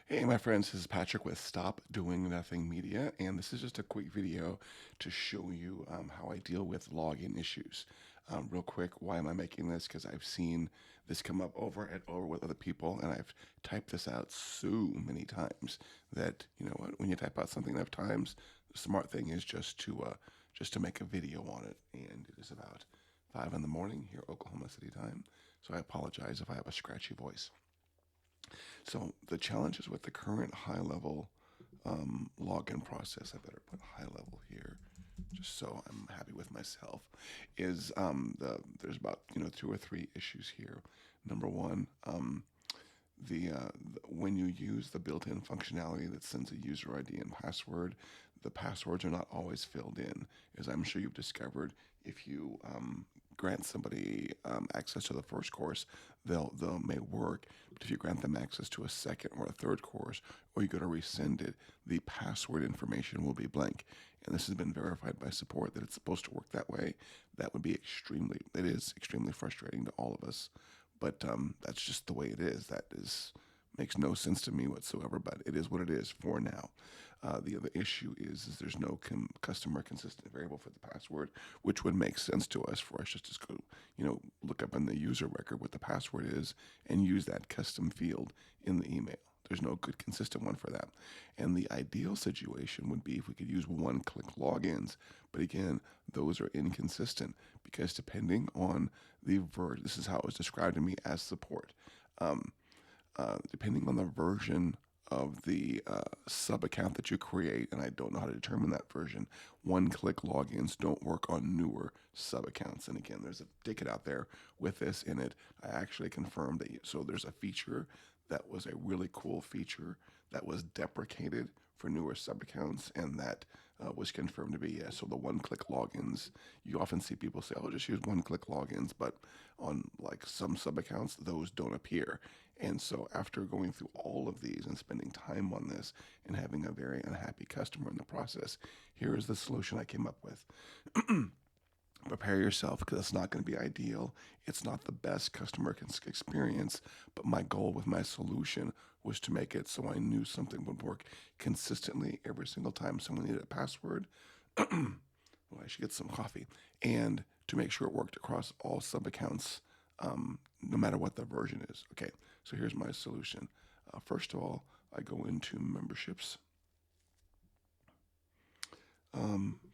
Hey, my friends, this is Patrick with Stop Doing Nothing Media, and this is just a quick video to show you how I deal with login issues. Real quick, why am I making this? Because I've seen this come up over and over with other people, and I've typed this out so many times that you know what? When you type out something enough times, the smart thing is just to make a video on it. And it is about 5 in the morning here, Oklahoma City time. So I apologize if I have a scratchy voice. So the challenges with the current HighLevel login process, I better put HighLevel here, just so I'm happy with myself. Is there's about 2 or 3 issues here. Number one, when you use the built-in functionality that sends a user ID and password, the passwords are not always filled in, as I'm sure you've discovered. If you grant somebody access to the first course, they'll may work. But if you grant them access to a second or a third course, or you go to resend it, the password information will be blank. And this has been verified by support that it's supposed to work that way. That would be it is extremely frustrating to all of us. But that's just the way it is. That is makes no sense to me whatsoever. But it is what it is for now. The other issue is there's no customer consistent variable for the password, which would make sense to us for us just to go, look up in the user record what the password is and use that custom field in the email. There's no good consistent one for that. And the ideal situation would be if we could use one-click logins. But again, those are inconsistent because depending on the version, this is how it was described to me as support. Um, Depending on the version of the sub account that you create, and I don't know how to determine that version, one-click logins don't work on newer sub accounts. And again, there's a ticket out there with this in it. I actually confirmed that. So there's a feature that was a really cool feature that was deprecated for newer sub accounts, and that was confirmed to be yes. So the one-click logins, you often see people say, "Oh, just use one-click logins," but on like some sub accounts, those don't appear. And so after going through all of these and spending time on this and having a very unhappy customer in the process, here is the solution I came up with. Prepare yourself because it's not going to be ideal. It's not the best customer experience, but my goal with my solution was to make it so I knew something would work consistently every single time someone needed a password. Well, I should get some coffee. And to make sure it worked across all sub accounts, no matter what the version is. Okay, so here's my solution. First of all, I go into memberships,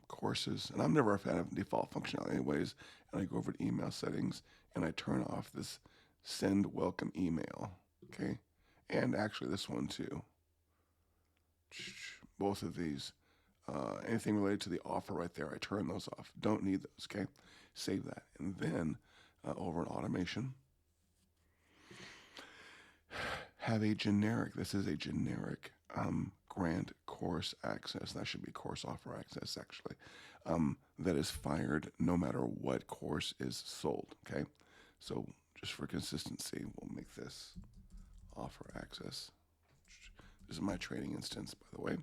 courses, and I'm never a fan of default functionality, anyways. And I go over to email settings and I turn off this send welcome email. Okay, and actually this one too. Both of these. Anything related to the offer right there, I turn those off. Don't need those, okay? Save that. And then over in automation, have a generic, this is a generic grant course access. That should be course offer access, actually. That is fired no matter what course is sold, okay? So just for consistency, we'll make this offer access. This is my training instance, by the way.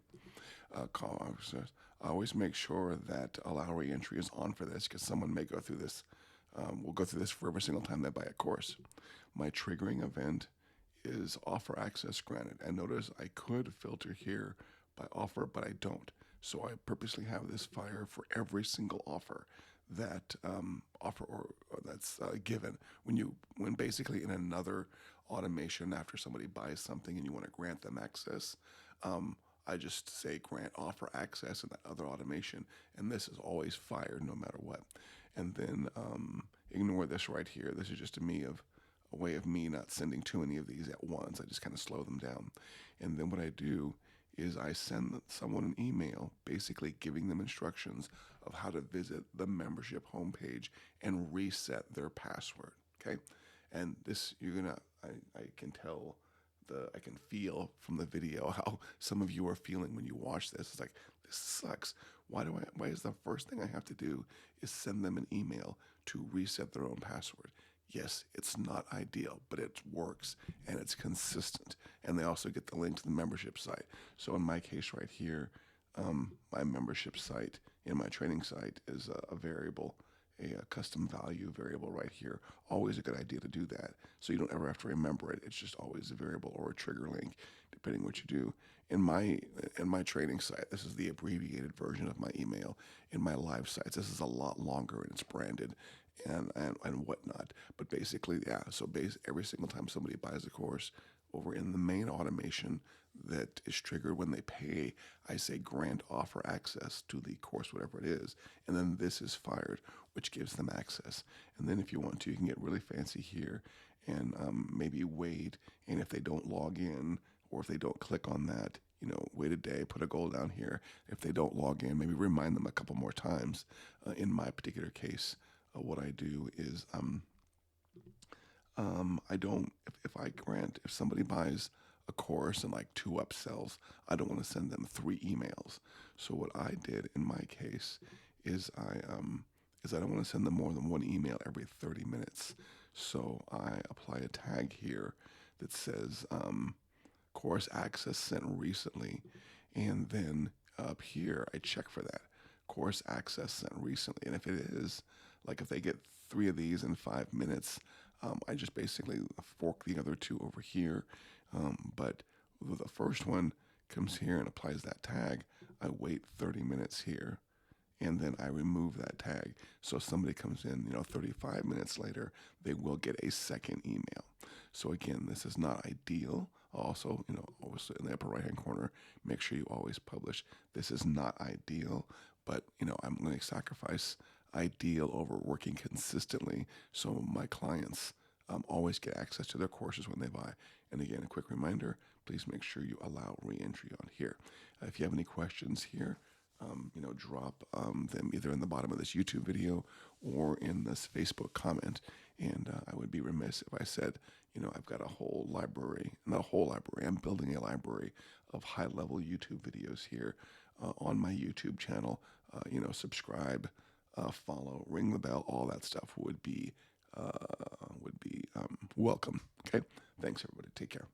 Call officers. I always make sure that allow reentry is on for this because someone may go through this. We'll go through this for every single time they buy a course. My triggering event is offer access granted. And notice I could filter here by offer, but I don't. So I purposely have this fire for every single offer that offer or that's given when basically in another automation after somebody buys something and you want to grant them access. I just say grant offer access in that other automation, and this is always fired no matter what. And then ignore this right here. This is just a way of me not sending too many of these at once. I just kind of slow them down. And then what I do is I send someone an email basically giving them instructions of how to visit the membership homepage and reset their password. Okay. And this, I can tell I can feel from the video how some of you are feeling when you watch this. It's like, this sucks. Why is the first thing I have to do is send them an email to reset their own password? Yes, it's not ideal, but it works and it's consistent. And they also get the link to the membership site. So in my case right here, my membership site in my training site is a variable, a custom value variable right here. Always a good idea to do that so you don't ever have to remember it. It's just always a variable or a trigger link depending what you do. In my training site, this is the abbreviated version of my email. In my live sites, this is a lot longer and it's branded and whatnot. But basically, yeah. So every single time somebody buys a course, over in the main automation that is triggered when they pay, I say grant offer access to the course, whatever it is, and then this is fired, which gives them access. And then if you want to, you can get really fancy here and maybe wait. And if they don't log in or if they don't click on that, wait a day, put a goal down here. If they don't log in, maybe remind them a couple more times. In my particular case, what I do is I don't, if somebody buys a course and like two upsells, I don't want to send them three emails. So what I did in my case is I don't want to send them more than one email every 30 minutes. So I apply a tag here that says course access sent recently. And then up here, I check for that course access sent recently. And if it is, like if they get three of these in 5 minutes, I just basically fork the other two over here. But the first one comes here and applies that tag. I wait 30 minutes here and then I remove that tag. So if somebody comes in, 35 minutes later, they will get a second email. So again, this is not ideal. Also, always in the upper right-hand corner, make sure you always publish. This is not ideal, but, I'm going to sacrifice ideal over working consistently so my clients always get access to their courses when they buy. And again, a quick reminder, please make sure you allow re-entry on here. If you have any questions here, drop them either in the bottom of this YouTube video or in this Facebook comment. And I would be remiss if I said, I've got a whole library, not a whole library, I'm building a library of high-level YouTube videos here on my YouTube channel. Subscribe, follow, ring the bell, all that stuff would be welcome. Okay, thanks everybody. Take care.